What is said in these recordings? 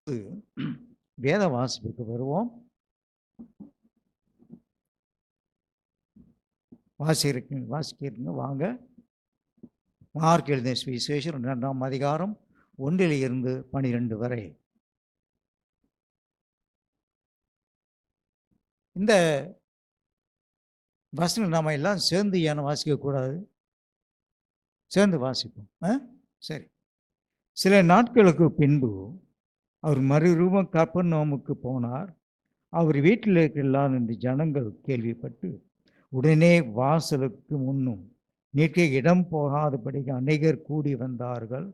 வேத வாசிப்புக்கு வருவோம். வாசிக்கிறீங்க வாங்க. மார்க் எழுதின சுவிசேஷம் 2ஆம் அதிகாரம் 1 12 வரை. இந்த வசனம் நாம எல்லாம் சேர்ந்து ஏன் வாசிக்கக்கூடாது? சேர்ந்து வாசிப்போம். சரி. சில நாட்களுக்கு பின்பு அவர் மறுரூபம் கப்பர்நகூமுக்கு போனார். அவர் வீட்டில் இருக்கலாம் என்று ஜனங்கள் கேள்விப்பட்டு உடனே வாசலுக்கு முன்னும் நிற்க இடம் போகாதபடிக்கு அநேகர் கூடி வந்தார்கள்.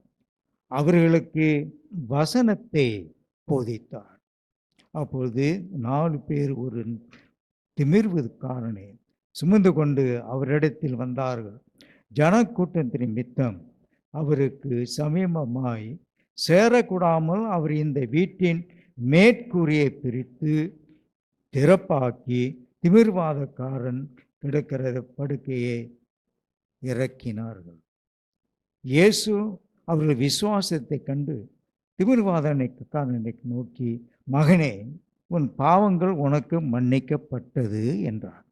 அவர்களுக்கு வசனத்தை போதித்தார். அப்பொழுது 4 பேர் ஒரு திமிர்வுக்காரனை சுமந்து கொண்டு அவரிடத்தில் வந்தார்கள். ஜனக்கூட்டத்தின் நிமித்தம் அவருக்கு சமீபமாய் சேரக்கூடாமல் அவர் இந்த வீட்டின் மேற்கூரையை பிரித்து திறப்பாக்கி திமிர்வாதக்காரன் கிடக்கிற படுக்கையை இறக்கினார்கள். இயேசு அவர்கள் விசுவாசத்தை கண்டு திமிர்வாதக்காரனை நோக்கி, மகனே, உன் பாவங்கள் உனக்கு மன்னிக்கப்பட்டது என்றார்.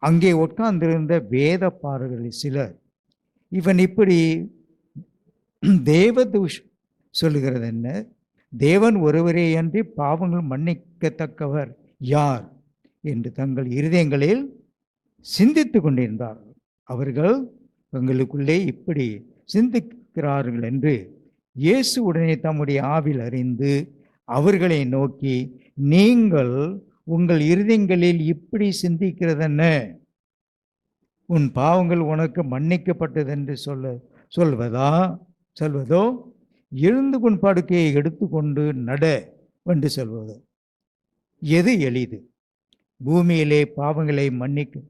அங்கே உட்கார்ந்திருந்த வேத பாரகர்கள் சிலர், இவன் இப்படி தேவதூஷ் சொல்லுகிறது என்ன? தேவன் ஒருவரே அன்றி பாவங்கள் மன்னிக்கத்தக்கவர் யார் என்று தங்கள் இருதயங்களில் சிந்தித்து கொண்டிருந்தார்கள். அவர்கள் தங்களுக்குள்ளே இப்படி சிந்திக்கிறார்கள் என்று இயேசு உடனே தம்முடைய ஆவியில் அறிந்து அவர்களை நோக்கி, நீங்கள் உங்கள் இருதயங்களில் இப்படி சிந்திக்கிறதென்ன? உன் பாவங்கள் உனக்கு மன்னிக்கப்பட்டது என்று சொல்வதோ, எழுந்து உன் படுக்கையை எடுத்துக்கொண்டு நட என்று சொல்வதோ? எது எளிது? பூமியிலே பாவங்களை மன்னிக்க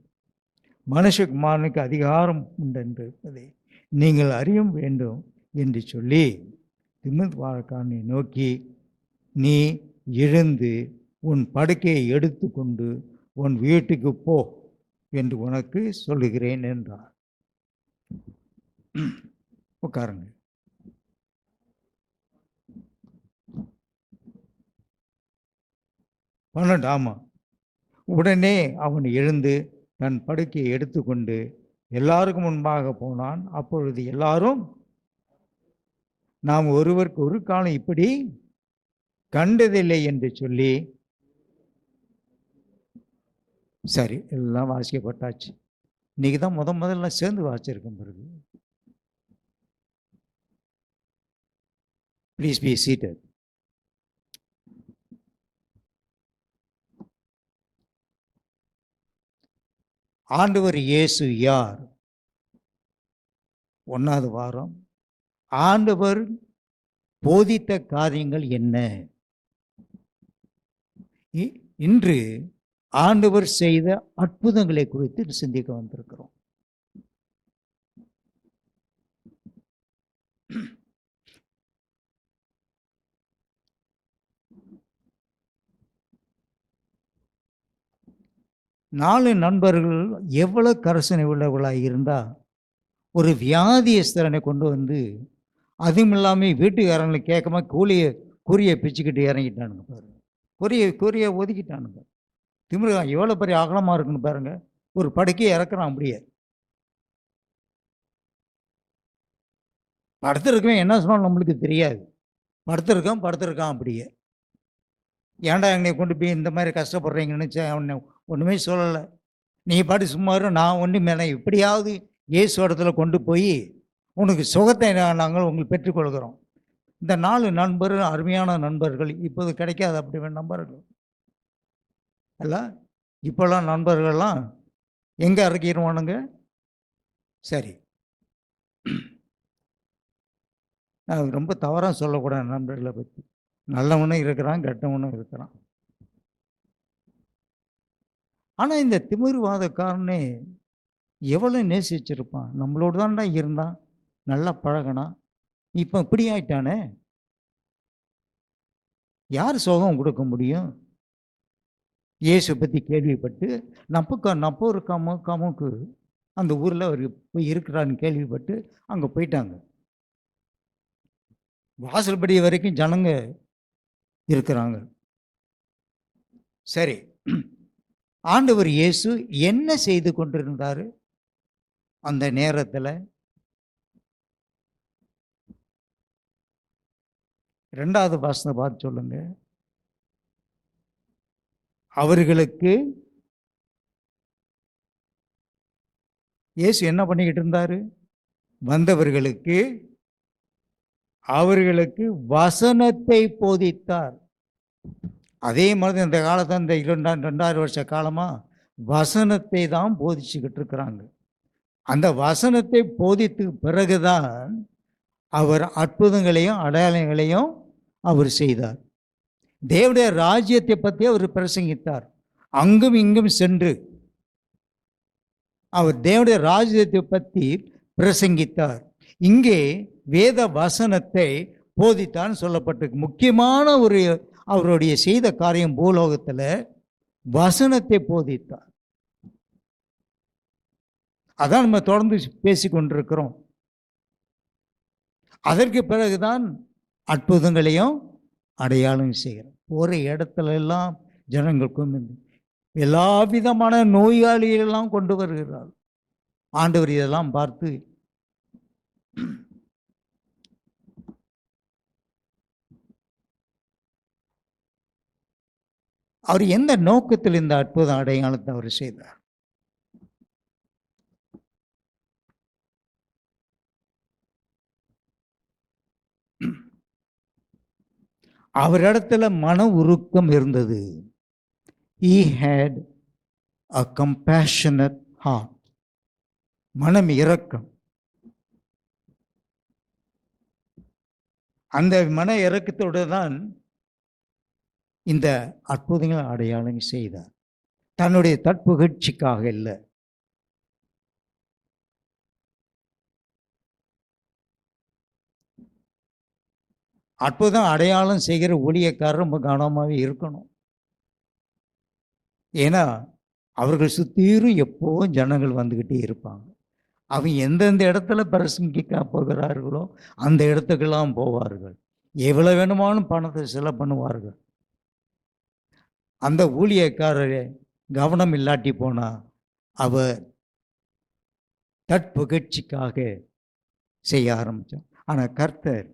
மனுஷகுமாரனுக்கு அதிகாரம் உண்டென்பதை நீங்கள் அறிய வேண்டும் என்று சொல்லி திமிர்வாதக்காரனை நோக்கி, நீ எழுந்து உன் படுக்கையை எடுத்துக்கொண்டு உன் வீட்டுக்கு போ என்று உனக்கு சொல்லுகிறேன் என்றார். உட்காருங்க. ஆமா. உடனே அவன் எழுந்து தன் படுக்கையை எடுத்துக்கொண்டு எல்லாருக்கும் முன்பாக போனான். அப்பொழுது எல்லாரும், நாம் ஒருவருக்கு ஒரு காலம் இப்படி கண்டதில்லை என்று சொல்லி, சரி, எல்லாம் வாசிக்கப்பட்டாச்சு. இன்னைக்கு தான் முதல்ல சேர்ந்து வாசிச்சிருக்கேன். பிறகு ப்ளீஸ் பி சீட்டட். ஆண்டவர் இயேசு யார்? 1வது வாரம். ஆண்டவர் போதித்த காரியங்கள் என்ன? இன்று ஆண்டவர் செய்த அற்புதங்களை குறித்து சிந்திக்க வந்திருக்கிறோம். நாலு நண்பர்கள் எவ்வளவு கரசனை உள்ளவர்களாக இருந்தால் ஒரு வியாதியஸ்தரனை கொண்டு வந்து, அதுவும் இல்லாமல் வீட்டுக்காரங்களை கேட்காம கூறியை பிச்சுக்கிட்டு இறங்கிட்டானுங்க பாருங்க. கூறியை ஒதுக்கிட்டானுங்க. திமிருகா எவ்வளோ பெரிய அகலமாக இருக்குன்னு பாருங்க. ஒரு படுக்கையை இறக்குறான். அப்படியே படுத்திருக்கேன், என்ன சொன்னாலும் நம்மளுக்கு தெரியாது. படுத்திருக்கான் அப்படியே. ஏன்டா என்னை கொண்டு போய் இந்த மாதிரி கஷ்டப்படுறீங்கன்னு அவனை ஒன்றுமே சொல்லலை. நீ பாட்டு சும்மா இரு, நான் ஒன்று மேலே எப்படியாவது இயேசு இடத்துல கொண்டு போய் உனக்கு சுகத்தை நாங்கள் உங்களுக்கு பெற்றுக்கொள்கிறோம். இந்த 4 நண்பர்கள் அருமையான நண்பர்கள். இப்போது கிடைக்காது அப்படி நண்பர்கள் அல்ல. இப்போல்லாம் நண்பர்கள்லாம் எங்கே இறக்கிடுவானுங்க? சரி, நான் ரொம்ப தவறாக சொல்லக்கூடாது நண்பர்களை பற்றி. நல்லவனும் இருக்கிறான், கெட்டவனும் இருக்கிறான். ஆனால் இந்த திமிர்வாதக்காரனே எவ்வளோ நேசிச்சிருப்பான். நம்மளோடு தான்டா இருந்தான், நல்லா பழகினா. இப்போ இப்படி ஆயிட்டானே, யார் சோகம் கொடுக்க முடியும்? இயேசு பற்றி கேள்விப்பட்டு நப்போ இருக்காமுக்கு அந்த ஊரில் அவர் போய் இருக்கிறான்னு கேள்விப்பட்டு அங்கே போயிட்டாங்க. வாசல்படி வரைக்கும் ஜனங்க இருக்கிறாங்க. சரி, ஆண்டவர் இயேசு என்ன செய்து கொண்டிருந்தாரு அந்த நேரத்தில்? 2வது வசனம் பார்த்து சொல்லுங்க. அவர்களுக்கு இயேசு என்ன பண்ணிக்கிட்டு இருந்தாரு? வந்தவர்களுக்கு அவர்களுக்கு வசனத்தை போதித்தார். அதே மாதிரி இந்த காலத்தை, இந்த 2000 வருஷ காலமா வசனத்தை தான் போதிச்சுக்கிட்டு இருக்கிறாங்க. அந்த வசனத்தை போதித்து பிறகுதான் அவர் அற்புதங்களையும் அடையாளங்களையும் அவர் செய்தார். தேவனுடைய ராஜ்யத்தை பற்றி அவர் பிரசங்கித்தார். அங்கும் இங்கும் சென்று அவர் தேவனுடைய ராஜ்யத்தை பற்றி பிரசங்கித்தார். இங்கே வேத வசனத்தை போதித்தான்னு சொல்லப்பட்டிருக்கு. முக்கியமான ஒரு அவருடைய செய்த காரியம் பூலோகத்தில் வசனத்தை போதித்தார். அதான் நம்ம தொடர்ந்து பேசிக்கொண்டிருக்கிறோம். அதற்கு பிறகுதான் அற்புதங்களையும் அடையாளம் செய்கிறோம். ஒரு இடத்துல எல்லாம் ஜனங்களுக்கும் எல்லா விதமான நோயாளிகளெல்லாம் கொண்டு வருகிறார். ஆண்டவர் இதெல்லாம் பார்த்து அவர் எந்த நோக்கத்தில் இந்த அற்புத அடையாளத்தை அவர் செய்தார்? அவரிடத்துல மன உருக்கம் இருந்தது. He had a compassionate heart. மனம் இரக்கம். அந்த மன இரக்கத்தோடு தான் இந்த அற்புதங்களை அடையாளம் செய்தார். தன்னுடைய தற்புகழ்ச்சிக்காக இல்லை. அற்புதம் அடையாளம் செய்கிற ஊழியக்காரர் ரொம்ப கவனமாகவே இருக்கணும். ஏன்னா அவர்கள் சுத்தீரும் எப்போவும் ஜனங்கள் வந்துக்கிட்டே இருப்பாங்க. அவங்க எந்தெந்த இடத்துல பிரசங்கிக்க போகிறார்களோ அந்த இடத்துக்கெல்லாம் போவார்கள். எவ்வளோ வேணுமானும் பணத்தை செலவு பண்ணுவார்கள். அந்த ஊழியக்காரர் கவனம் இல்லாட்டி போனால் அவர் தற்புகழ்ச்சிக்காக செய்ய ஆரம்பித்தார். ஆனால் கர்த்தர்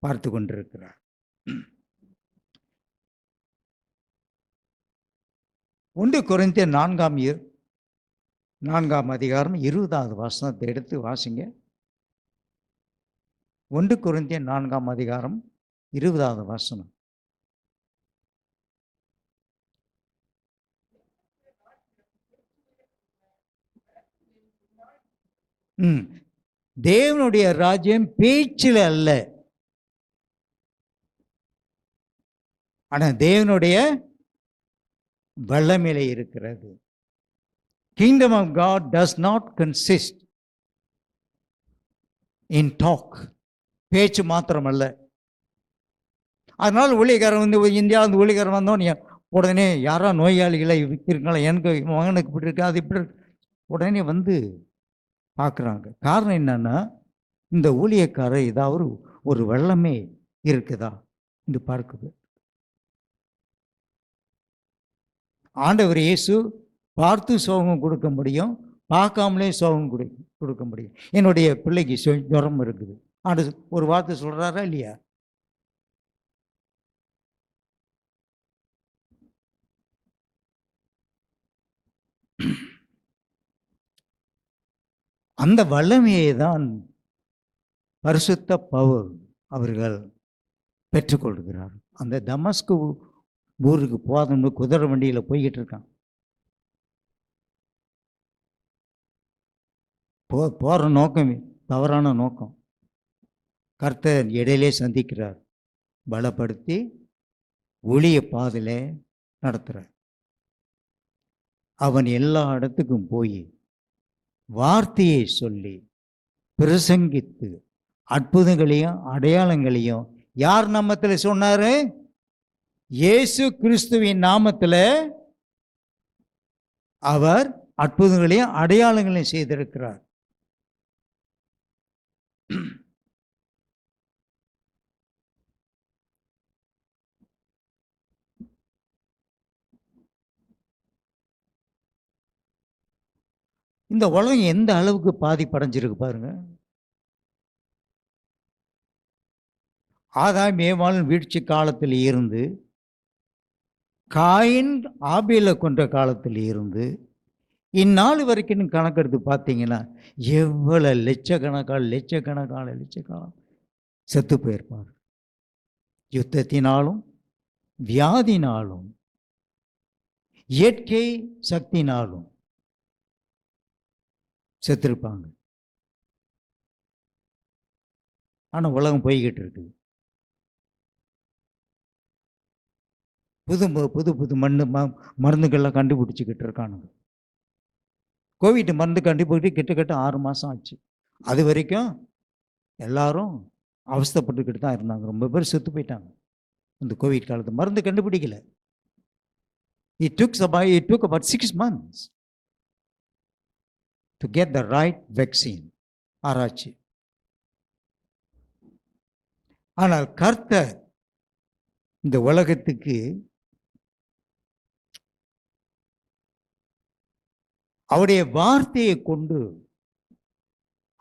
பார்த்து கொண்டிருக்கிறார். 1 கொரிந்தியர் 4ஆம் அதிகாரம் 20வது வசனத்தை எடுத்து வாசிங்க. 1 கொரிந்தியர் 4ஆம் அதிகாரம் 20வது வசனம். தேவனுடைய ராஜ்யம் பேச்சில் அல்ல, ஆனால் தேவனுடைய வல்லமையிலே இருக்கிறது. Kingdom of God does not consist in talk. பேச்சு மாத்திரம் அல்ல. அதனால் ஊழியக்காரன் இந்தியாவில் ஊழியக்காரன் வந்தோன்னு உடனே யாரோ நோயாளிகளை இருக்காங்களா, எனக்கு மகனுக்கு இப்படி இருக்கு, அது இப்படி இருக்கு, உடனே வந்து பார்க்குறாங்க. காரணம் என்னன்னா, இந்த ஊழியக்காரர் ஏதாவது ஒரு வல்லமை இருக்குதா என்று பார்க்குது. ஆண்டவர் இயேசு பார்த்து சோகம் கொடுக்க முடியும், பார்க்காமலே சோகம் கொடுக்க முடியும். என்னுடைய பிள்ளைக்கு ஜுரம் இருக்குது, ஆண்டு ஒரு வார்த்தை சொல்கிறாரா இல்லையா? அந்த வல்லமையை தான் பரிசுத்த பவுல் அவர்கள் பெற்றுக்கொள்கிறார். அந்த தமஸ்கு ஊருக்கு போதும்னு குதிரை வண்டியில் போய்கிட்டு இருக்கான். போகிற நோக்கம் தவறான நோக்கம். கர்த்தர் இடையிலே சந்திக்கிறார், பலப்படுத்தி ஒளிய பாதையில் நடத்துகிறார். அவன் எல்லா இடத்துக்கும் போய் வார்த்தையை சொல்லி பிரசங்கித்து அற்புதங்களையும் அடையாளங்களையும் யார் நாமத்தில் சொன்னாரு? இயேசு கிறிஸ்துவின் நாமத்தில் அவர் அற்புதங்களையும் அடையாளங்களையும் செய்திருக்கிறார். இந்த உலகம் எந்த அளவுக்கு பாதிப்படைஞ்சிருக்கு பாருங்க. ஆதாம் ஏவாள் வீழ்ச்சி காலத்தில் இருந்து, காயின் ஆபேலை கொன்ற காலத்தில் இருந்து, இந்நாள் வரைக்கும் கணக்கெடுத்து பார்த்தீங்கன்னா, எவ்வளவு லட்சக்கணக்கான செத்து போயிருப்பார். யுத்தத்தினாலும், வியாதினாலும், இயற்கை சக்தினாலும் செத்திருப்பாங்க. ஆனா உலகம் போய்கிட்டு இருக்கு. புது புது புது மருந்துகள்லாம் கண்டுபிடிச்சிக்கிட்டு இருக்கானுங்க. கோவிட் மருந்து கண்டுபிடிச்சி கிட்டத்தட்ட 6 மாதம் ஆச்சு. அது வரைக்கும் எல்லாரும் அவஸ்தைப்பட்டுக்கிட்டு தான் இருந்தாங்க. ரொம்ப பேர் செத்து போயிட்டாங்க இந்த கோவிட் காலத்து. மருந்து கண்டுபிடிக்கல. It took about 6 months to get the right vaccine. ஆராய்ச்சி. ஆனால் கர்த்தர் இந்த உலகத்துக்கு அவருடைய வார்த்தையை கொண்டு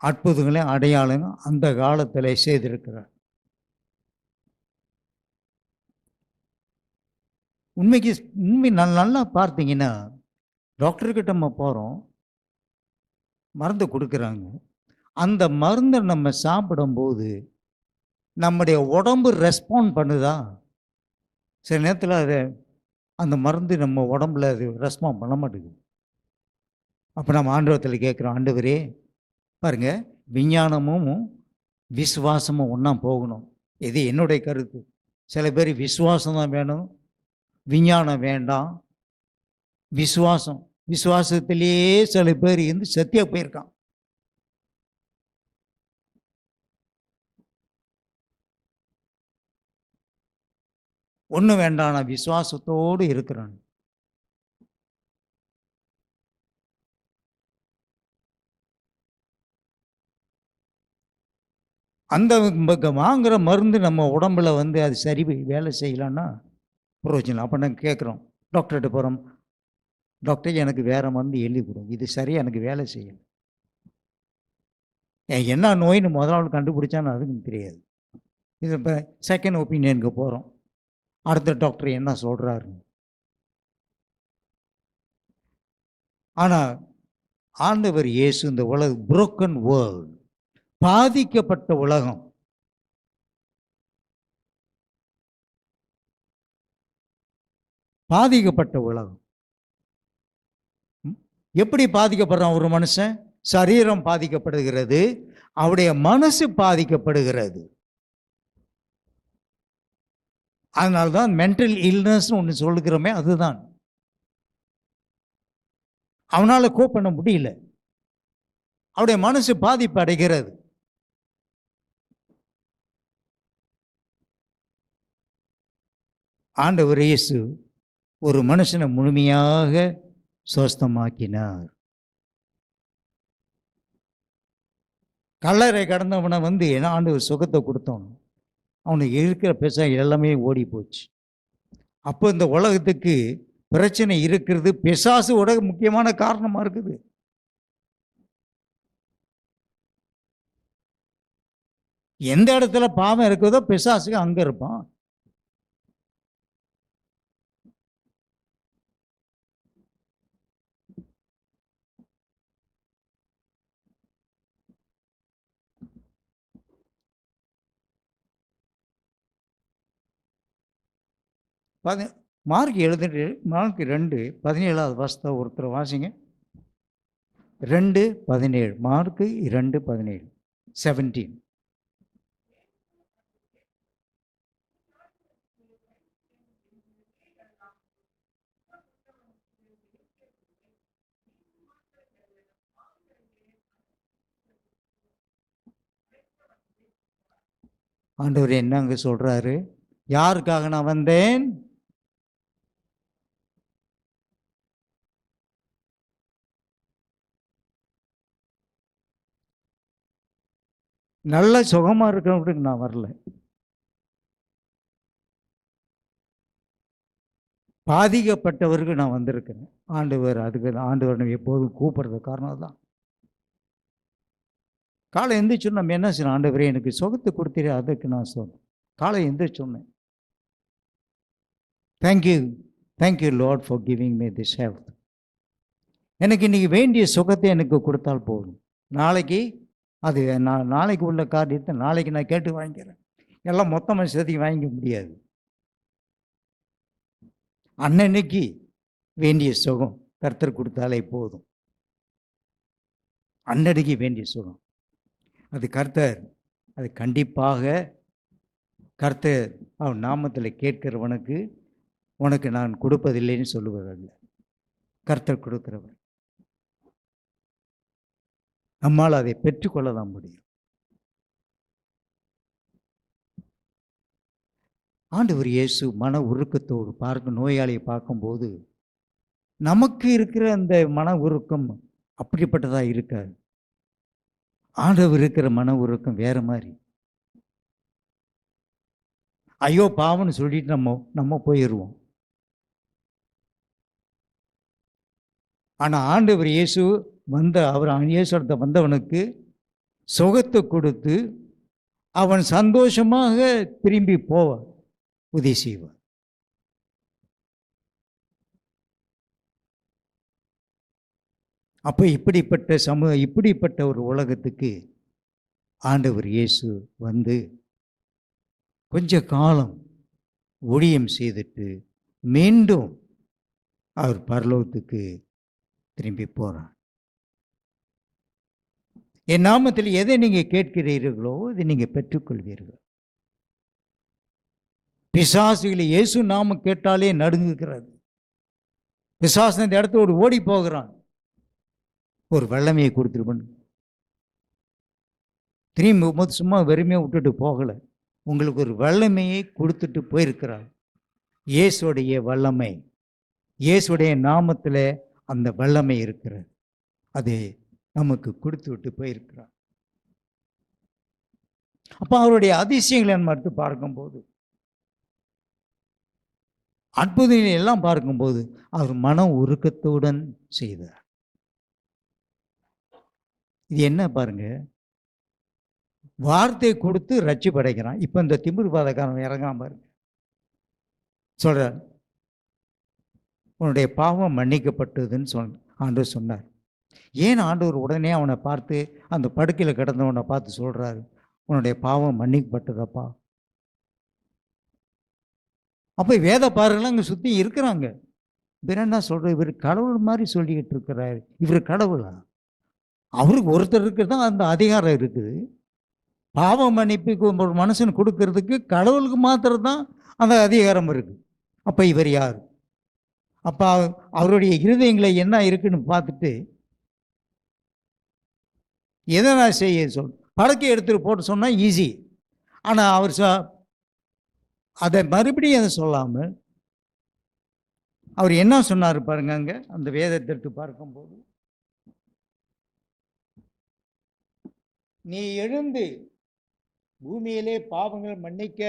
அற்புதங்களை அடையாளம் அந்த காலத்தில் செய்திருக்கிறார். உண்மை நல்லா பார்த்தீங்கன்னா, டாக்டர்கிட்ட நம்ம போகிறோம், மருந்து கொடுக்குறாங்க. அந்த மருந்தை நம்ம சாப்பிடும்போது நம்முடைய உடம்பு ரெஸ்பாண்ட் பண்ணுதா? சில நேரத்தில் அந்த மருந்து நம்ம உடம்புல அது ரெஸ்பாண்ட் பண்ண மாட்டேங்குது. அப்போ நம்ம ஆண்டவரத்தில் கேட்குறோம், ஆண்டவரே பாருங்க, விஞ்ஞானமும் விசுவாசமும் ஒன்றா போகணும். இது என்னுடைய கருத்து. சில பேர் விசுவாசம் தான் வேணும், விஞ்ஞானம் வேண்டாம். விசுவாசத்திலேயே சில பேர் இருந்து சத்தியா போயிருக்கான். ஒன்றும் வேண்டாம், நான் விசுவாசத்தோடு இருக்கிறேன். அந்த வாங்குகிற மருந்து நம்ம உடம்புல அது சரி வேலை செய்யலான்னா பிரயோஜனம். அப்போ நாங்கள் கேட்குறோம், டாக்டர்கிட்ட போகிறோம், டாக்டர் எனக்கு வேறு மருந்து எழுதி கொடுங்க, இது சரியாக எனக்கு வேலை செய்யலை. என்ன நோயின்னு முதல் நாள் கண்டுபிடிச்சான்னு அதுக்கு தெரியாது. இது இப்போ செகண்ட் ஒப்பீனியனுக்கு போகிறோம், அடுத்த டாக்டர் என்ன சொல்கிறாரு. ஆனால் ஆண்டவர் இயேசு இந்த புரோக்கன் வேர்ல்ட், பாதிக்கப்பட்ட உலகம், பாதிக்கப்பட்ட உலகம் எப்படி பாதிக்கப்படுறான் ஒரு மனுஷன்? சரீரம் பாதிக்கப்படுகிறது, அவருடைய மனசு பாதிக்கப்படுகிறது. அதனால்தான் மென்டல் இல்னஸ் ஒன்று சொல்லுகிறோமே, அதுதான். அவனால கோப் பண்ண முடியல, அவருடைய மனசு பாதிப்பு அடைகிறது. ஆண்டவர் இயேசு ஒரு மனுஷனை முழுமையாக சுஸ்தமாக்கினார். கல்லறை கடந்தவனை என்ன ஆண்டவர் சுகத்தை கொடுத்தோம், அவனுக்கு இருக்கிற பிரச்சனை எல்லாமே ஓடி போச்சு. அப்போ இந்த உலகத்துக்கு பிரச்சனை இருக்கிறது, பிசாசோட முக்கியமான காரணமா இருக்குது. எந்த இடத்துல பாவம் இருக்குதோ பிசாசுக்கு அங்க இருப்பான். மார்க் 2:17 வாசத்தை ஒருத்தர் வாசிங்க. 2:17 மார்க் 2:17 17. ஆண்டவர் என்ன அங்க சொல்றாரு? யாருக்காக நான் வந்தேன்? நல்ல சுகமா இருக்கிறவங்களுக்கு நான் வரல, பாதிக்கப்பட்டவருக்கு நான் வந்திருக்கிறேன். ஆண்டவர் அதுக்கு ஆண்டவர் எப்போதும் கூப்பிடுறது காரணம் தான். காலை எந்திரிச்சோன்னு நம்ம என்ன செய்யணும்? ஆண்டவரே எனக்கு சுகத்தை கொடுத்தீரே, அதுக்கு நான் சொன்னேன். காலை எந்திரிச்சோன்னே thank you thank you lord for giving me this health. எனக்கு இன்னைக்கு வேண்டிய சுகத்தை எனக்கு கொடுத்தால் போதும். நாளைக்கு அது நாளைக்கு உள்ள காரியத்தை நாளைக்கு நான் கேட்டு வாங்கிக்கிறேன். எல்லாம் மொத்தமாக சேர்த்து வாங்கிக்க முடியாது. அன்னன்னைக்கு வேண்டிய சுகம் கர்த்தர் கொடுத்தாலே போதும். அன்னன்னைக்கு வேண்டிய சுகம் அது கர்த்தர், அது கண்டிப்பாக கர்த்தர் அவன் நாமத்தில் கேட்கிறவனுக்கு உனக்கு நான் கொடுப்பதில்லைன்னு சொல்லுவதல்ல, கர்த்தர் கொடுக்கிறவர். நம்மால் அதை பெற்றுக்கொள்ளதான் முடியும். ஆண்டவர் இயேசு மன உருக்கத்தோடு நோயாளியை பார்க்கும்போது நமக்கு இருக்கிற அந்த மன உருக்கம் அப்படிப்பட்டதா இருக்காது. ஆண்டவர் இருக்கிற மன உருக்கம் வேற மாதிரி. ஐயோ பாவம்னு சொல்லிட்டு நம்ம போயிடுவோம். ஆனா ஆண்டவர் இயேசு அவர் இயேசுத்த வந்தவனுக்கு சுகத்தை கொடுத்து அவன் சந்தோஷமாக திரும்பி போவான், உதவி செய்வார். அப்ப இப்படிப்பட்ட ஒரு உலகத்துக்கு ஆண்டவர் இயேசு வந்து கொஞ்ச காலம் ஊழியம் செய்துட்டு மீண்டும் அவர் பரலோகத்துக்கு திரும்பி போறார். என் நாமத்தில் எதை நீங்க கேட்கிறீர்களோ அதை நீங்க பெற்றுக்கொள்வீர்கள். பிசாசுகளை இயேசு நாம கேட்டாலே நடுங்குகிறது. பிசாசு இந்த இடத்தோடு ஓடி போகிறான். ஒரு வல்லமையை கொடுத்துருப்பேன். திரும்பி சும்மா வெறுமையை விட்டுட்டு போகல, உங்களுக்கு ஒரு வல்லமையை கொடுத்துட்டு போயிருக்கிறார். இயேசுடைய வல்லமை, இயேசுடைய நாமத்தில் அந்த வல்லமை இருக்கிறது. அது நமக்கு கொடுத்து விட்டு போயிருக்கிறார். அப்ப அவருடைய அதிசயங்களை மட்டும் பார்க்கும்போது, அற்புதங்களை எல்லாம் பார்க்கும்போது அவர் மன உருக்கத்துடன் செய்தார். இது என்ன பாருங்க, வார்த்தை கொடுத்து ரட்சி படைக்கிறான். இப்ப இந்த திமிர்வாதக்காரன் இறங்காம பாருங்க, சொல்றார் உன்னுடைய பாவம் மன்னிக்கப்பட்டதுன்னு ஆண்டவர் சொன்னார். ஏன் ஆண்டவர் உடனே அவனை பார்த்து, அந்த படுக்கையில் கிடந்தவனை பார்த்து சொல்றாரு, உன்னுடைய பாவம் மன்னிக்கப்பட்டதப்பா. அப்போ வேத பாருங்களாம் அங்கே சுற்றி இருக்கிறாங்க. இவர் என்ன சொல்ற, இவர் கடவுள் மாதிரி சொல்லிக்கிட்டு இருக்கிறாரு. இவர் கடவுளா? அவருக்கு ஒருத்தருக்கு தான் அந்த அதிகாரம் இருக்குது. பாவ மன்னிப்புக்கு ஒரு மனுஷன் கொடுக்கறதுக்கு கடவுளுக்கு மாத்திரம் தான் அந்த அதிகாரம் இருக்கு. அப்போ இவர் யார்? அப்போ அவருடைய இருதயங்களை என்ன இருக்குன்னு பார்த்துட்டு எதை நான் செய்ய பழக்கை எடுத்துட்டு போட்டு சொன்னால் ஈஸி. ஆனால் அவர் அதை மறுபடியும் அதை சொல்லாமல் அவர் என்ன சொன்னார் பாருங்க. அங்கே அந்த வேதத்தை எடுத்து பார்க்கும்போது, நீ எழுந்து பூமியிலே பாவங்கள் மன்னிக்க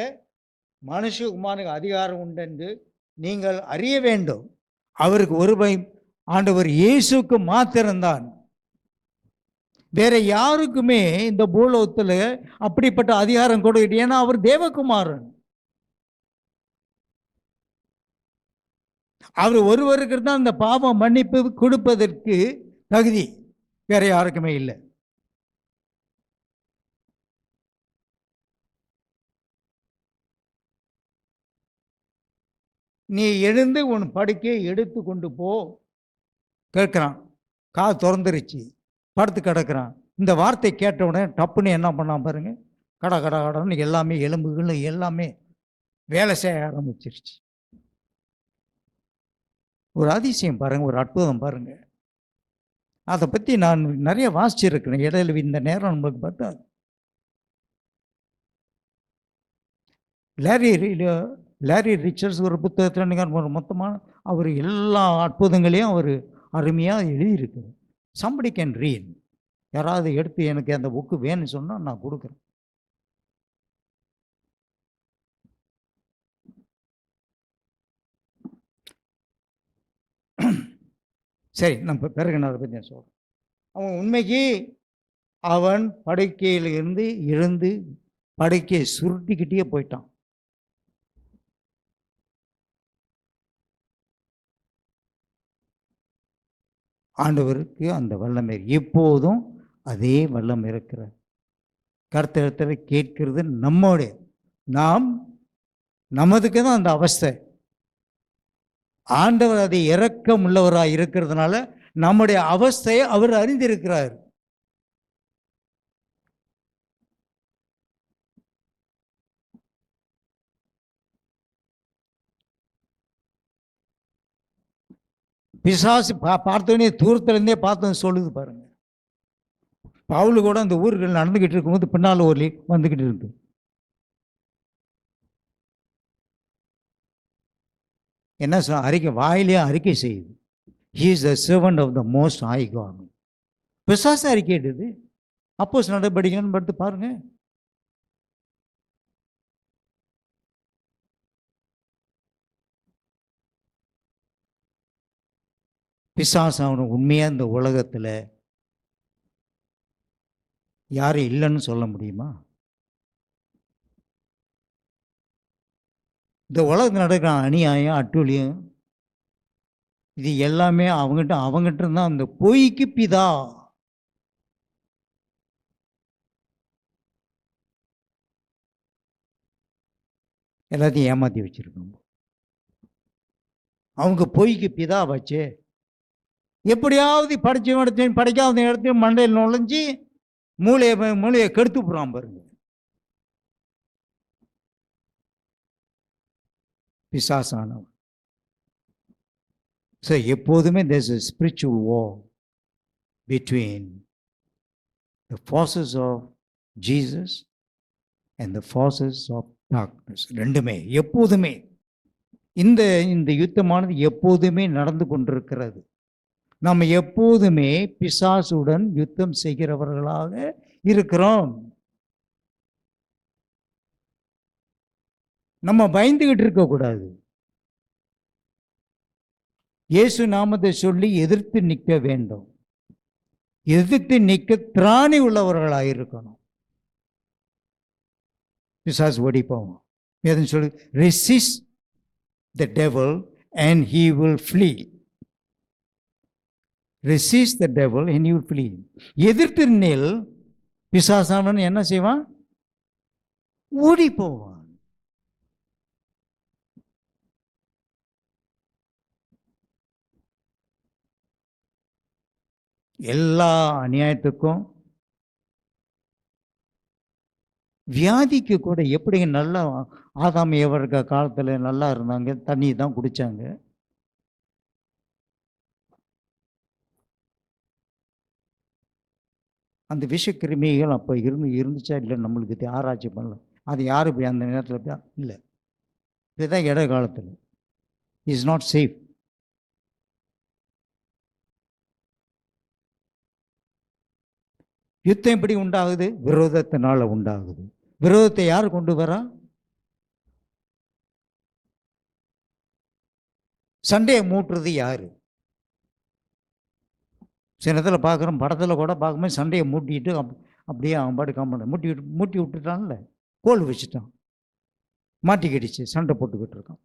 மனுஷகுமாருக்கு அதிகாரம் உண்டென்று நீங்கள் அறிய வேண்டும். அவருக்கு ஒருவை ஆண்டவர் இயேசுக்கு மாத்திரம்தான், வேற யாருக்குமே இந்த பூலோகத்தில் அப்படிப்பட்ட அதிகாரம் கொடுக்கிட்டு. ஏன்னா அவர் தேவகுமாரன். அவர் ஒருவருக்கு தான் அந்த பாவம் மன்னிப்பு கொடுப்பதற்கு தகுதி, வேற யாருக்குமே இல்லை. நீ எழுந்து உன் படுக்கையை எடுத்து கொண்டு போ கேட்கிறான். காது திறந்துருச்சு, படுத்து கிடக்கிறான். இந்த வார்த்தை கேட்ட உடனே டப்புன்னு என்ன பண்ணான் பாருங்க, கடன்னு எல்லாமே எலும்புகள் எல்லாமே வேலை செய்ய ஆரம்பிச்சிருச்சு. ஒரு அதிசயம் பாருங்க, ஒரு அற்புதம் பாருங்க. அதை பற்றி நான் நிறைய வாசிச்சிருக்கிறேன். இடையில இந்த நேரம் நம்மளுக்கு பார்த்தா லாரி ரிச்சர்ஸ் ஒரு புத்தகத்தில் மொத்தமாக அவர் எல்லா அற்புதங்களையும் அவர் அருமையாக எழுதியிருக்கு. Somebody can read. யாராவது எடுத்து எனக்கு அந்த புக்கு வேணும்னு சொன்னால் நான் கொடுக்குறேன். சரி, நம்ம பிறகு நான் அதை பற்றி சொல்கிறேன். அவன் உண்மைக்கு அவன் படுக்கையில் இருந்து எழுந்து படுக்கையை சுருட்டிக்கிட்டே போயிட்டான். ஆண்டவருக்கு அந்த வல்லமை இப்போதும் அதே வல்லமை இருக்கிறார். கர்த்தரிடத்தில் கேட்கிறது நம்மோடைய, நாம் நமதுக்கு தான் அந்த அவஸ்தை. ஆண்டவர் அதை இரக்கம் உள்ளவராக இருக்கிறதுனால நம்முடைய அவஸ்தையை அவர் அறிந்திருக்கிறார். பிசாசு பார்த்தோன்னே தூரத்துலேருந்தே பார்த்தோன்னு சொல்லுது பாருங்க. பவுல் கூட அந்த ஊர்கள் நடந்துக்கிட்டு இருக்கும்போது பின்னால் ஒரு வந்துக்கிட்டு இருக்கு. என்ன சொல்ல அறிக்கை, வாயிலே அறிக்கை செய்யுது. He is the servant of the most high God. பிசாசு அறிக்கையிடுது. அப்போஸ்தலர் நடவடிக்கைன்னு பார்த்து பாருங்க. பிசாசு அவனை உண்மையாக இந்த உலகத்தில் யாரும் இல்லைன்னு சொல்ல முடியுமா? இந்த உலகத்தில் நடக்கிற அநியாயம், அட்டூழியம், இது எல்லாமே அவங்ககிட்ட இருந்தால் அந்த பொய்க்கு பிதா. எல்லாத்தையும் ஏமாற்றி வச்சிருக்கோம். அவங்க பொய்க்கு பிதா வச்சு எப்படியாவது படிக்காத இடத்தையும் மண்டையில் நுழைஞ்சி மூளையை கெடுத்து போடுறான் பாருங்க பிசாசானவன். ஸோ எப்போதுமே there's a spiritual war between the forces of Jesus and the forces of darkness. ரெண்டுமே எப்போதுமே இந்த யுத்தமானது எப்போதுமே நடந்து கொண்டிருக்கிறது. நம்ம எப்போதுமே பிசாசுடன் யுத்தம் செய்கிறவர்களாக இருக்கிறோம். நம்ம பயந்துகிட்டு இருக்கக்கூடாது. இயேசு நாமத்தை சொல்லி எதிர்த்து நிற்க வேண்டும். எதிர்த்து நிற்க திராணி உள்ளவர்களாக இருக்கணும். பிசாசு ஓடிப்போம். எதுன்னு சொல்லி resist the devil and he will flee. Resist the devil and he will flee. எதிர்த்து நில், பிசாசானவன் என்ன செய்வான்? ஓடி போவான். எல்லா அநியாயத்துக்கும் வியாதிக்கு கூட எப்படி நல்லா ஆதாம் ஏவர்க காலத்தில் நல்லா இருந்தாங்க, தண்ணி தான் குடித்தாங்க. அந்த விஷக்கிருமிகள் அப்போ இருந்துச்சா இல்லை நம்மளுக்கு ஆராய்ச்சி பண்ணல. அது யாரும் இப்படி அந்த நேரத்தில் இல்லை. இதுதான் இட காலத்தில் இஸ் நாட் சேஃப். யுத்தம் எப்படி உண்டாகுது? விரோதத்தினால உண்டாகுது. விரோதத்தை யார் கொண்டு வரா? சண்டையை மூட்டுறது யாரு? சில இடத்துல பார்க்குறோம், படத்தில் கூட பார்க்கும்போது சண்டையை மூட்டிட்டு அப்படியே அவன் பாட்டு காம்பவுண்ட் மூட்டி விட்டுட்டான்ல, கோல் வச்சுட்டான், மாட்டிக்கிடுச்சு, சண்டை போட்டுக்கிட்டு இருக்கான்.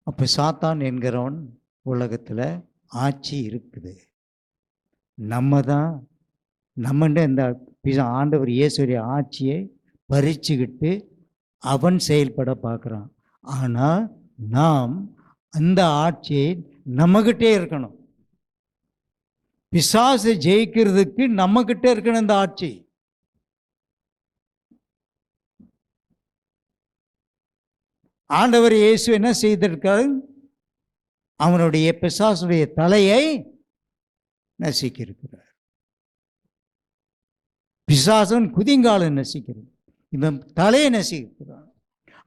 அப்போ சாத்தான் என்கிறவன் உலகத்தில் ஆட்சி இருக்குது. நம்மண்ட இந்த ஆண்டவர் இயேசுடைய ஆட்சியை பறிச்சுக்கிட்டு அவன் செயல்பட பார்க்குறான். ஆனால் நாம் அந்த ஆட்சியை நம்மகிட்டே இருக்கணும். பிசாசை ஜெயிக்கிறதுக்கு நம்மகிட்ட இருக்கணும் இந்த ஆட்சி. ஆண்டவர் இயேசு என்ன செய்திருக்காரு? அவனுடைய பிசாசுடைய தலையை நசுக்கி இருக்கிறார். பிசாசன் குதிங்காலை நசிக்கிறது, இவன் தலையை நசிக்கிறான்.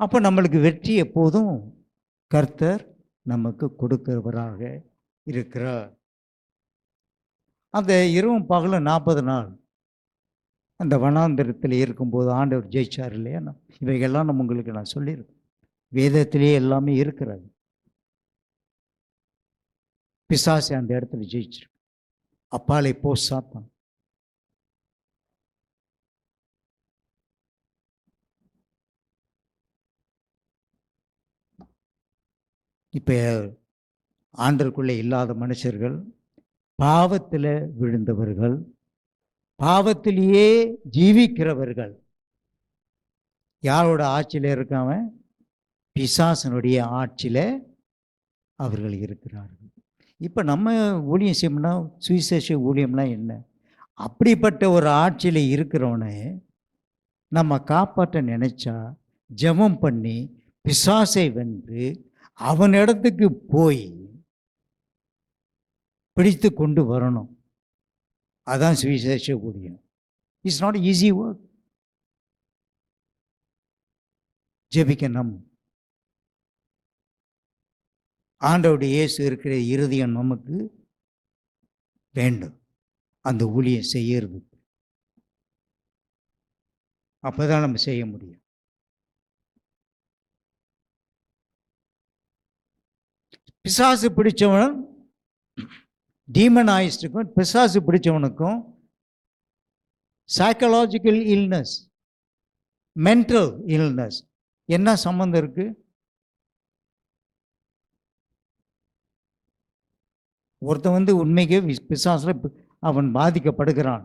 அப்போ நம்மளுக்கு வெற்றி எப்போதும் கர்த்தர் நமக்கு கொடுக்கிறவராக இருக்கிறார். அந்த இரவும் பகலும் 40 நாள் அந்த வனாந்திரத்தில் இருக்கும்போது ஆண்டவர் ஜெயிச்சார் இல்லையா? இவைகள்லாம் உங்களுக்கு நான் சொல்லியிருக்கேன். வேதத்திலே எல்லாமே இருக்கிறது. பிசாசு அந்த இடத்துல ஜெயிச்சிருக்கு. அப்பாலே போ சாத்தான். இப்ப ஆண்டருக்குள்ளே இல்லாத மனுஷர்கள், பாவத்தில் விழுந்தவர்கள், பாவத்திலேயே ஜீவிக்கிறவர்கள் யாரோட ஆட்சியில் இருக்காம? பிசாசனுடைய ஆட்சியில் அவர்கள் இருக்கிறார்கள். இப்போ நம்ம ஊழியம் செய்யணும்னா, சுவிசேஷ ஊழியம்னா என்ன? அப்படிப்பட்ட ஒரு ஆட்சியில் இருக்கிறவனை நம்ம காப்பாற்ற நினைச்சா ஜெபம் பண்ணி பிசாசை வென்று அவனிடத்துக்கு போய் பிடித்து கொண்டு வரணும். அதான் சுவிசேஷ ஊழியம். It's not easy work. ஜெபிக்கணும். ஆண்டவருடைய இயேசு இருக்கிற இருதயம் நமக்கு வேண்டும், அந்த ஊழியம் செய்யறது. அப்பதான் நம்ம செய்ய முடியும். பிசாசு பிடிச்சவன், டீமனாயிஸ்டுக்கும் பிசாசு பிடிச்சவனுக்கும் சைக்கலாஜிக்கல் இல்னஸ், மென்டல் இல்னஸ் என்ன சம்பந்தம் இருக்கு? ஒருத்தன் உண்மைக்கே பிசாசுல அவன் பாதிக்கப்படுகிறான்.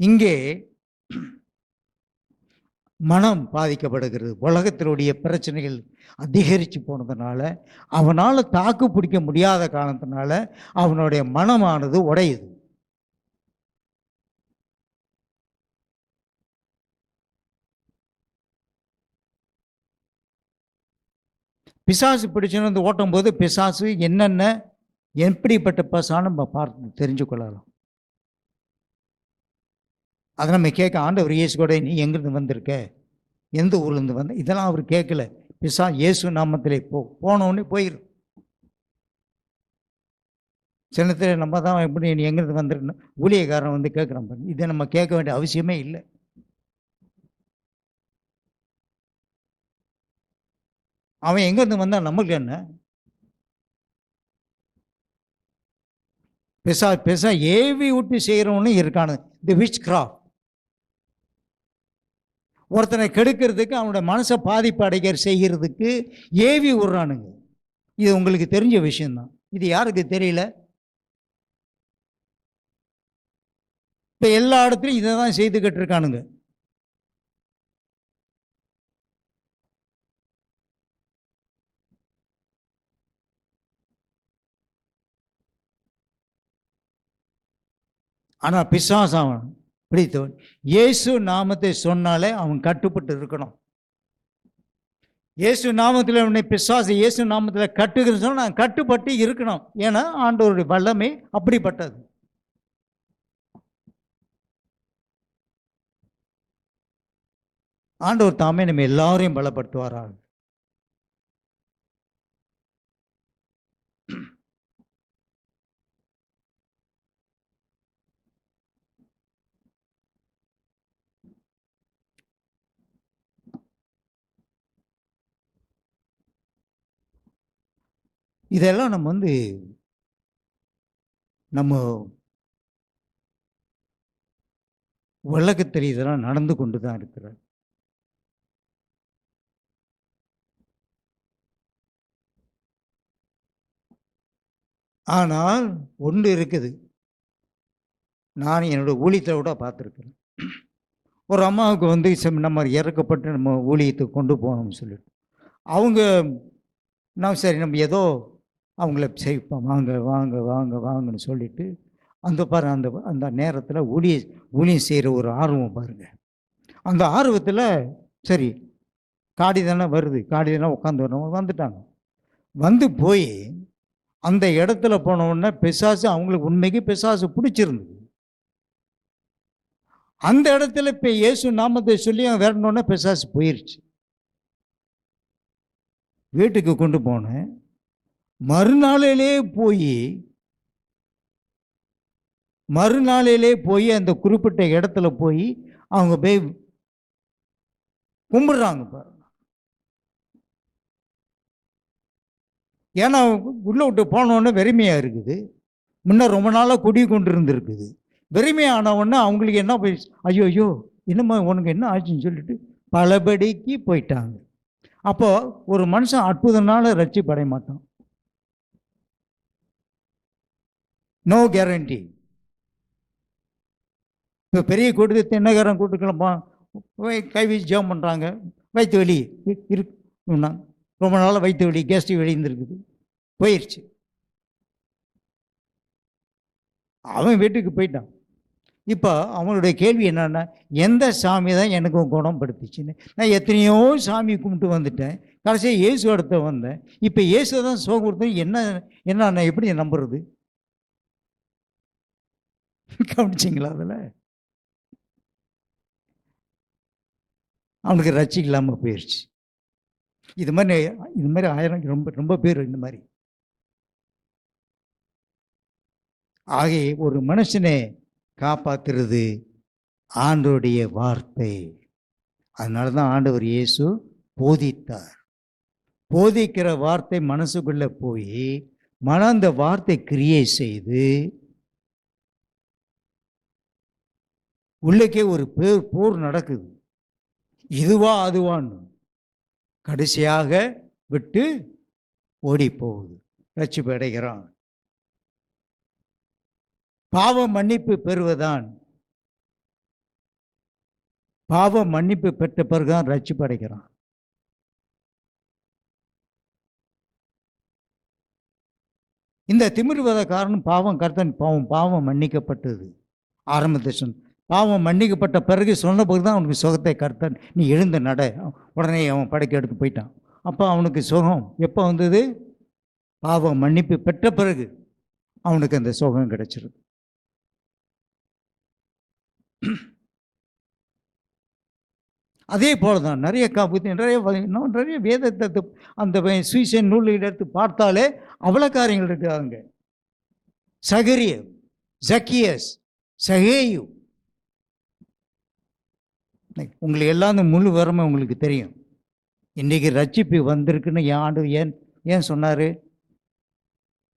இங்கே மனம் பாதிக்கப்படுகிறது. உலகத்தினுடைய பிரச்சனைகள் அதிகரித்து போனதுனால, அவனால் தாக்கு பிடிக்க முடியாத காரணத்தினால அவனுடைய மனமானது உடையுது. பிசாசு பிடிச்சுன்னு ஓட்டும் போது பிசாசு என்னென்ன எப்படிப்பட்ட பசான்னு நம்ம பார்த்து தெரிஞ்சு கொள்ளலாம். அதை நம்ம கேட்க, ஆண்டவர் இயேசு கூட நீ எங்கிருந்து வந்திருக்க, எந்த ஊர்லேருந்து வந்த, இதெல்லாம் அவர் கேட்கல. பிசா இயேசு நாமத்திலே போனோடனே போயிடும். சின்னத்தில் நம்ம தான் எப்படி நீ எங்கிருந்து வந்துருக்கணும் ஊழியக்காரன் கேட்குறான். இதை நம்ம கேட்க வேண்டிய அவசியமே இல்லை. அவன் எங்கேருந்து வந்தான் நமக்கு என்ன? பெசா ஏவி விட்டு செய்கிறவனு இருக்கானு. தி விச் கிராஃப்ட். ஒருத்தனை கெடுக்கிறதுக்கு, அவனோட மனசை பாதிப்பு அடைக்கிற செய்கிறதுக்கு ஏவி விடுறானுங்க. இது உங்களுக்கு தெரிஞ்ச விஷயம்தான். இது யாருக்கு தெரியல? இப்போ எல்லா இடத்துலையும் இதை தான் செய்துக்கிட்டு இருக்கானுங்க. ஆனால் பிசாசு அவன் பிடித்தவன். இயேசு நாமத்தை சொன்னாலே அவன் கட்டுப்பட்டு இருக்கணும். இயேசு நாமத்தில் உன்னை பிசாசு இயேசு நாமத்தில் கட்டுகிறேன்னு சொன்னால் நான் கட்டுப்பட்டு இருக்கணும். ஏன்னா ஆண்டவருடைய வல்லமை அப்படிப்பட்டது. ஆண்டவர் தாமே நம்ம எல்லாரையும் பலப்படுத்துவாராக. இதெல்லாம் நம்ம உலகத்தில் இதெல்லாம் நடந்து கொண்டு தான் இருக்கிறார். ஆனால் ஒன்று இருக்குது, நான் என்னோட ஊழியத்தை விட பார்த்துருக்கிறேன். ஒரு அம்மாவுக்கு நம்ம இறக்கப்பட்டு நம்ம ஊழியத்துக்கு கொண்டு போகணும்னு சொல்லிட்டு அவங்க, நான் சரி நம்ம ஏதோ அவங்கள செய்ப்போம், வாங்க வாங்க வாங்க வாங்கன்னு சொல்லிட்டு அந்த நேரத்தில் ஊழியம் செய்கிற ஒரு ஆர்வம் பாருங்க. அந்த ஆர்வத்தில் சரி காடி தானே வருது, காடி தானே உட்காந்து வரணும், வந்துட்டாங்க. வந்து போய் அந்த இடத்துல போனோடனே பிசாசு அவங்களுக்கு உண்மைக்கு பிசாசு பிடிச்சிருந்தது. அந்த இடத்துல இப்போ இயேசு நாமத்தை சொல்லி வரணுன்னே பிசாசு போயிடுச்சு. வீட்டுக்கு கொண்டு போனேன். மறுநாளிலே போய் அந்த குறிப்பிட்ட இடத்துல போய் அவங்க போய் கும்பிடுறாங்க பாருங்க. ஏன்னா உள்ள விட்டு போனோடனே வெறுமையாக இருக்குது. முன்ன ரொம்ப நாளாக குடி கொண்டு இருந்திருக்குது. வெறுமையான உடனே அவங்களுக்கு என்ன போய், ஐயோ ஐயோ என்னம்மா உனக்கு என்ன ஆச்சுன்னு சொல்லிட்டு பலபடிக்கு போயிட்டாங்க. அப்போ ஒரு மனுஷன் அற்புதனால ரட்சிப்படைய மாட்டான். No guarantee. இப்போ பெரிய கூட்டத்தை தென்னகரம் கூட்டுக்கலாம் கை வீசி ஜெபம் பண்ணுறாங்க, வயிற்று வலி இருக்குன்னா ரொம்ப நாளாக வயிற்று வலி கேஸ்ட்ரிக் வலி இருந்திருக்குது, போயிடுச்சு. அவன் வீட்டுக்கு போயிட்டான். இப்போ அவனுடைய கேள்வி என்னன்னா, எந்த சாமி தான் எனக்கு குணப்படுத்துச்சுன்னு. நான் எத்தனையோ சாமி கும்பிட்டு வந்துட்டேன், கடைசியாக இயேசு இடத்த வந்தேன். இப்போ இயேசு தான் சுகம் கொடுத்தேன், என்ன நான் எப்படி நம்புறது? கவனிச்சிங்களா? அதில் அவனுக்கு ரட்சிக்க இல்லாமல் போயிடுச்சு. இது மாதிரி ஆயிரம் ரொம்ப ரொம்ப பேர் இந்த மாதிரி. ஆகிய ஒரு மனுஷனை காப்பாற்றுறது ஆண்டவருடைய வார்த்தை. அதனால தான் ஆண்டவர் இயேசு போதித்தார். போதிக்கிற வார்த்தை மனசுக்குள்ளே போய் அந்த வார்த்தை கிரியை செய்து உள்ளக்கே ஒரு போர் நடக்குது. இதுவா அதுவான்னு கடைசியாக விட்டு ஓடி போகுது, ரட்சிப்பு அடைகிறான். பாவ மன்னிப்பு பெறுவதான், பாவ மன்னிப்பு பெற்ற பிறகுதான் ரட்சிப்பு அடைகிறான். இந்த திமிர்வத காரணம் பாவம் கர்த்தன் பாவம் மன்னிக்கப்பட்டது. ஆரம்பத்தை சொன்ன பாவம் மன்னிக்கப்பட்ட பிறகு சொன்ன பிறகு தான் அவனுக்கு சுகத்தை கர்த்தன், நீ எழுந்த நட. உடனே அவன் படைக்க எடுத்து போயிட்டான். அப்போ அவனுக்கு சுகம் எப்போ வந்தது? பாவம் மன்னிப்பு பெற்ற பிறகு அவனுக்கு அந்த சுகம் கிடைச்சிருக்கு. அதே போல தான் நிறைய காப்பு நிறைய வேதத்தை அந்த சுவிசேஷ நூலில் எடுத்து பார்த்தாலே அவ்வளோ காரியங்கள் இருக்காங்க. சகரிய, ஜக்கியஸ், சகேயு, உங்களுக்கு எல்லாம் அந்த முழு வரமை உங்களுக்கு தெரியும். இன்றைக்கி ரட்சிப்பு வந்திருக்குன்னு ஆண்டு ஏன் சொன்னார்?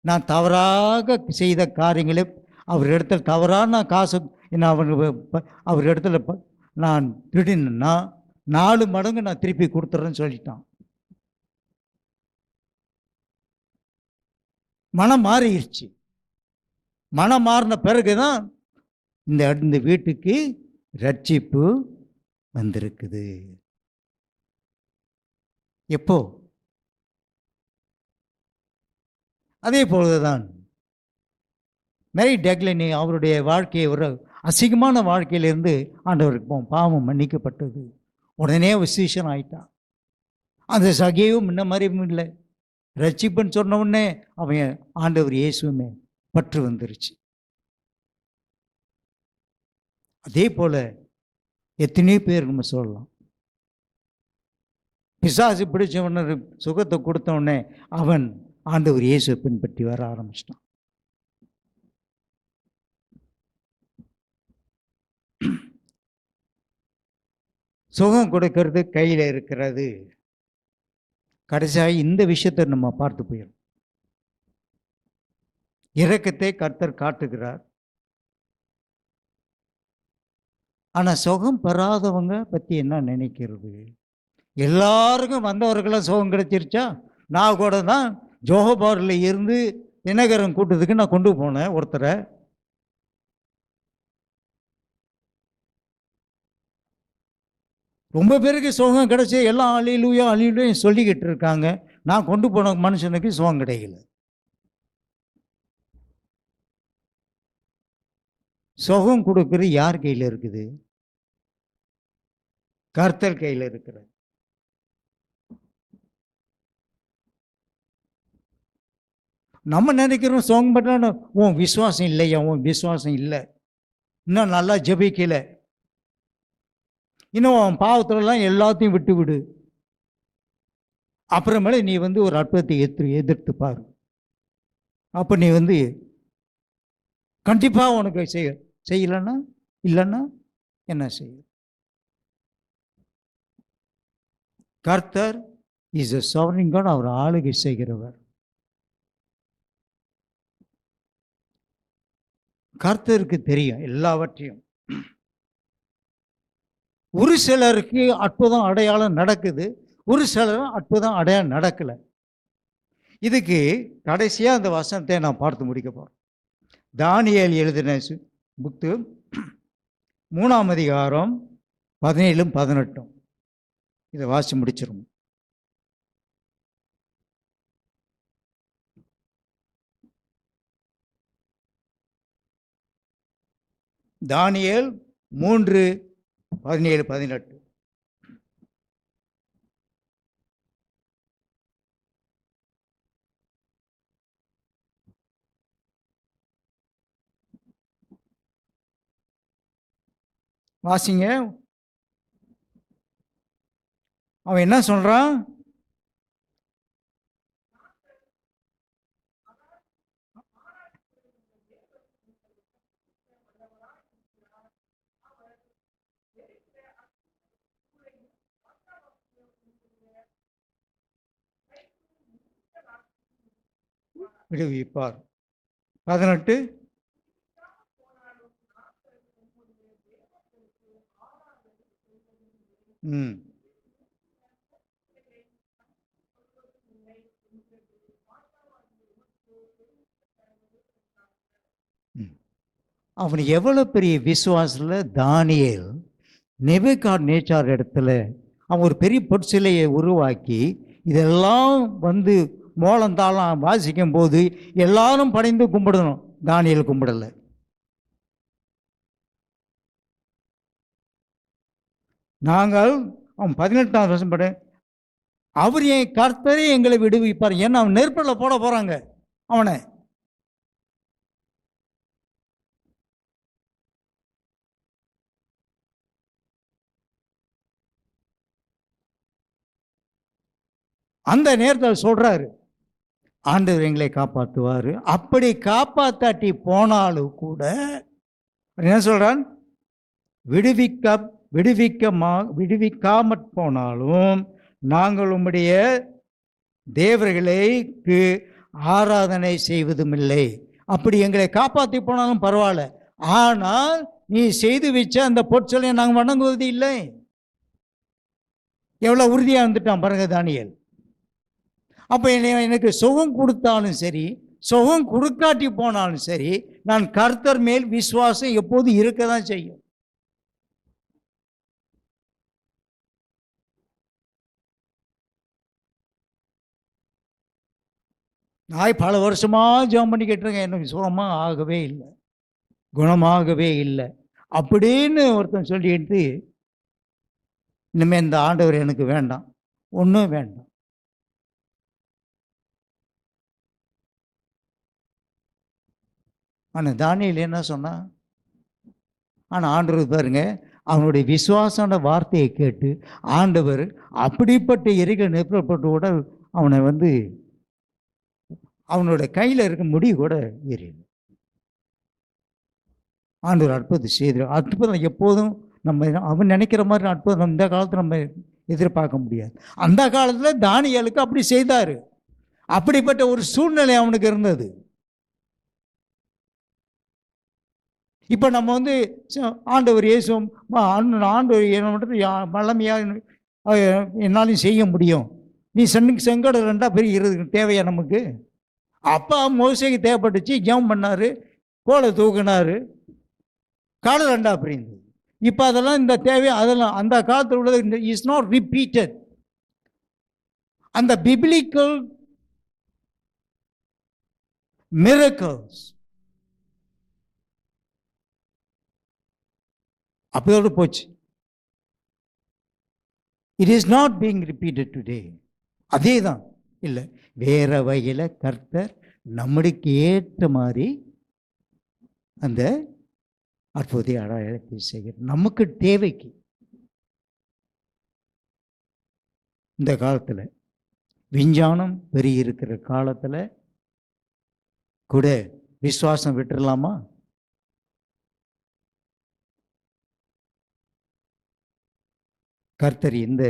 நான் தவறாக செய்த காரியங்களை அவர் இடத்துல தவறாக நான் காசு அவர் இடத்துல நான் திருடினா 4 மடங்கு நான் திருப்பி கொடுத்துட்றேன்னு சொல்லிட்டான். மனம் மாறிடுச்சு. மனம் மாறின பிறகுதான் இந்த வீட்டுக்கு ரட்சிப்பு வந்திருக்குது. எப்போ? அதே போலதான் மேரி டக்லினி அவருடைய வாழ்க்கையை ஒரு அசிங்கமான வாழ்க்கையிலிருந்து ஆண்டவருக்கு பாவம் மன்னிக்கப்பட்டது. உடனே விசேஷன் ஆயிட்டான். அந்த சகையும் முன்ன மாதிரியும் இல்லை. ரட்சிப்புன்னு சொன்ன உடனே அவன் ஆண்டவர் இயேசுமே பற்று வந்துருச்சு. அதே போல எத்தனையோ பேர் நம்ம சொல்லலாம். பிசாசு பிடிச்சவன சுகத்தை கொடுத்த உடனே அவன் ஆண்டவர் இயேசுவை பின்பற்றி வர ஆரம்பிச்சிட்டான். சுகம் கொடுக்கறது கையில் இருக்கிறது. கடைசியாக இந்த விஷயத்தை நம்ம பார்த்து போயிடும். இரக்கத்தை கர்த்தர் காட்டுகிறார். ஆனால் சுகம் பெறாதவங்க பற்றி என்ன நினைக்கிறது? எல்லாருக்கும் வந்தவர்களாம் சுகம் கிடைச்சிருச்சா? நான் கூட தான் ஜோஹபாரில் இருந்து தினகரன் கூட்டத்துக்கு நான் கொண்டு போனேன் ஒருத்தரை. ரொம்ப பேருக்கு சுகம் கிடைச்சி எல்லாம் அழிலுயும் சொல்லிக்கிட்டு இருக்காங்க. நான் கொண்டு போன மனுஷனுக்கு சுகம் கிடைக்கல. சுகம் கொடுக்குறது யார் கையில் இருக்குது? கர்த்தர் கையில் இருக்கிறது. நம்ம நினைக்கிறோம் சுகம் பண்ண உன் விசுவாசம் இல்லையா? உன் விசுவாசம் இல்லை, இன்னும் நல்லா ஜெபிக்கல, இன்னும் அவன் பாவத்துலலாம் எல்லாத்தையும் விட்டு விடு, அப்புறமேல நீ ஒரு அற்புதத்தை எதிர்த்து பாரு. அப்போ நீ கண்டிப்பாக உனக்கு செய்யலைன்னா இல்லைன்னா என்ன செய்ய? கர்த்தர் இஸ் எ சாவரின் காட். அவர் ஆளுகை செய்கிறவர். கர்த்தருக்கு தெரியும் எல்லாவற்றையும். ஒரு சிலருக்கு அற்புதம் அடையாளம் நடக்குது, ஒரு சிலர் அற்புதம் அடையாளம் நடக்கல. இதுக்கு கடைசியா அந்த வசனத்தை நான் பார்த்து முடிக்க போறேன். தானியேல் எழுதின புக்கு 3ஆம் அதிகாரம் 17, 18. இதை வாசிச்சு முடிச்சிரும். தானியேல் 3, 17, 18. வாசிங்க. அவன் என்ன சொல்றான்? விடுவிப்பார். 18. அவன் எவ்வளவு பெரிய விசுவாசத்தில் தானியேல் நேபுகாத்நேச்சார் இடத்துல அவன் ஒரு பெரிய பொற்சிலையை உருவாக்கி இதெல்லாம் வந்து மோளந்தாளம் வாசிக்கும் போது எல்லாரும் படைந்து கும்பிடணும். தானியேல் கும்பிடலை. நாங்கள் அவன் 18ஆம் வருஷம் பட அவர் என் கர்த்தரே எங்களை விடுவிப்பார். ஏன்னா அவன் நெருப்பில் போட போறாங்க அவனை. அந்த நேரத்தில் சொல்றாரு, ஆண்டவர் எங்களை காப்பாற்றுவார். அப்படி காப்பாத்தாட்டி போனாலும் கூட என்ன சொல்றான்? விடுவிக்காமற் போனாலும் நாங்கள் உம்முடைய தேவர்களுக்கு ஆராதனை செய்வதும் இல்லை. அப்படி எங்களை காப்பாற்றி போனாலும் பரவாயில்ல, ஆனால் நீ செய்து வச்ச அந்த பொற்சொலையை நாங்கள் வணங்குவது இல்லை. எவ்வளோ உறுதியாக வந்துட்டான் பாருங்க தானியேல். அப்போ எனக்கு சுகம் கொடுத்தாலும் சரி, சுகம் கொடுக்காட்டி போனாலும் சரி, நான் கர்த்தர் மேல் விசுவாசம் எப்போது இருக்க தான் செய்யும். நான் பல வருஷமாக ஜெபம் பண்ணிக்கிட்டு இருக்கேன், எனக்கு சுகமாக ஆகவே இல்லை, குணமாகவே இல்லை அப்படின்னு ஒருத்தன் சொல்லிட்டு, இனிமேல் இந்த ஆண்டவர் எனக்கு வேண்டாம், ஒன்றும் வேண்டாம். ஆனால் தானியேல் என்ன சொன்னான்? ஆனால் ஆண்டவர் பாருங்க, அவனுடைய விசுவாசமான வார்த்தையை கேட்டு ஆண்டவர் அப்படிப்பட்ட எரிக நெருப்பப்பட்டு கூட அவனை வந்து அவனோட கையில் இருக்க முடி கூட எரியல. ஆண்டவர் அற்புதம் செய்து. அற்புதம் எப்போதும் நம்ம அவன் நினைக்கிற மாதிரி அற்புதம் இந்த காலத்தில் நம்ம எதிர்பார்க்க முடியாது. அந்த காலத்தில் தானியேலுக்கு அப்படி செய்தார். அப்படிப்பட்ட ஒரு சூழ்நிலை அவனுக்கு இருந்தது. இப்போ நம்ம வந்து ஆண்டவர் இயேசுவும் ஆண்டவர் என்ன வல்லமையாக என்னாலையும் செய்ய முடியும், நீ செங்கடல் ரெண்டா பெரிய இருது தேவையா நமக்கு? அப்பா மோசேக்கு தேவைப்பட்டுச்சு, ஜெபம் பண்ணார், கோலை தூக்கினார், கடல் ரெண்டா பிரிந்தது. இப்போ அதெல்லாம் இந்த தேவை அதெல்லாம் அந்த காலத்தில் உள்ளது இஸ் நாட் ரிப்பீட்டட். அந்த பிப்ளிக்கல் மிரக்கிள்ஸ் அப்போதோடு போச்சு. It is not being repeated today. அதே தான் இல்லை, வேற வகையில் கர்த்தர் நம்மளுக்கு ஏற்ற மாதிரி அந்த அற்புத அடையாளத்தை செய்கிற நமக்கு தேவைக்கு. இந்த காலத்தில் விஞ்ஞானம் பெருகி இருக்கிற காலத்தில் கூட விசுவாசம் விட்டுடலாமா? கர்த்தர் இந்த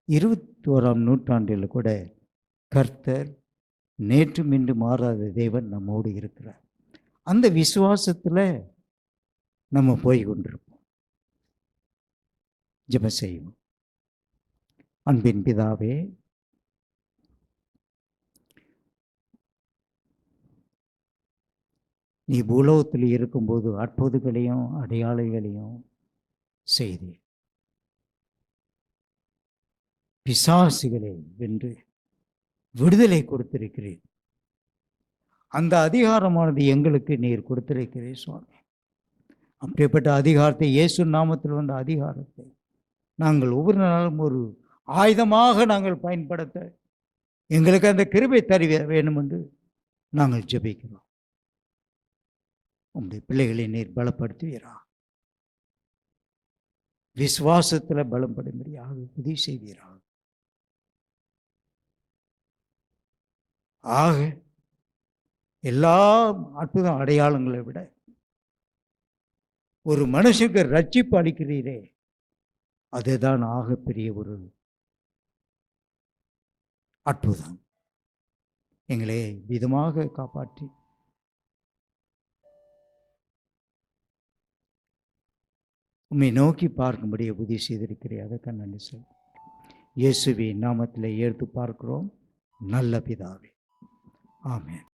21ஆம் நூற்றாண்டில் கூட கர்த்தர் நேற்றும் இன்று மாறாத தேவன் நம்மோடு இருக்கிறார். அந்த விசுவாசத்தில் நம்ம போய் கொண்டிருப்போம். ஜெபம் செய்வோம். அன்பின் பிதாவே, நீ பூலோகத்தில் இருக்கும்போது அற்புதங்களையும் அடையாளங்களையும் செய்து பிசாசுகளை வென்று விடுதலை கொடுத்திருக்கிறேன். அந்த அதிகாரமானது எங்களுக்கு நீர் கொடுத்திருக்கிறேன் சுவாமி. அப்படிப்பட்ட அதிகாரத்தை, இயேசு நாமத்தில் வந்த அதிகாரத்தை நாங்கள் ஒவ்வொரு நாளும் ஒரு ஆயுதமாக நாங்கள் பயன்படுத்த எங்களுக்கு அந்த கிருபை தருவ வேணும் என்று நாங்கள் ஜெபிக்கிறோம். உங்களுடைய பிள்ளைகளை நீர் பலப்படுத்துவீரா, விசுவாசத்தில் பலப்படும்படியாக உதவி செய்வீரா. ஆக எல்லா அற்புத அடையாளங்களை விட ஒரு மனுஷனுக்கு ரட்சிப்பு அளிக்கிறீரே, அதுதான் ஆகப்பெரிய ஒரு அற்புதம். எங்களை விதமாக காப்பாற்றி உம்மை நோக்கி பார்க்கும்படி உதவி செய்திருக்கிறேன். அதற்கு நன்றி சொல். இயேசுவின் நாமத்தில் எடுத்து பார்க்கிறோம் நல்ல பிதாவே, ஆமென்.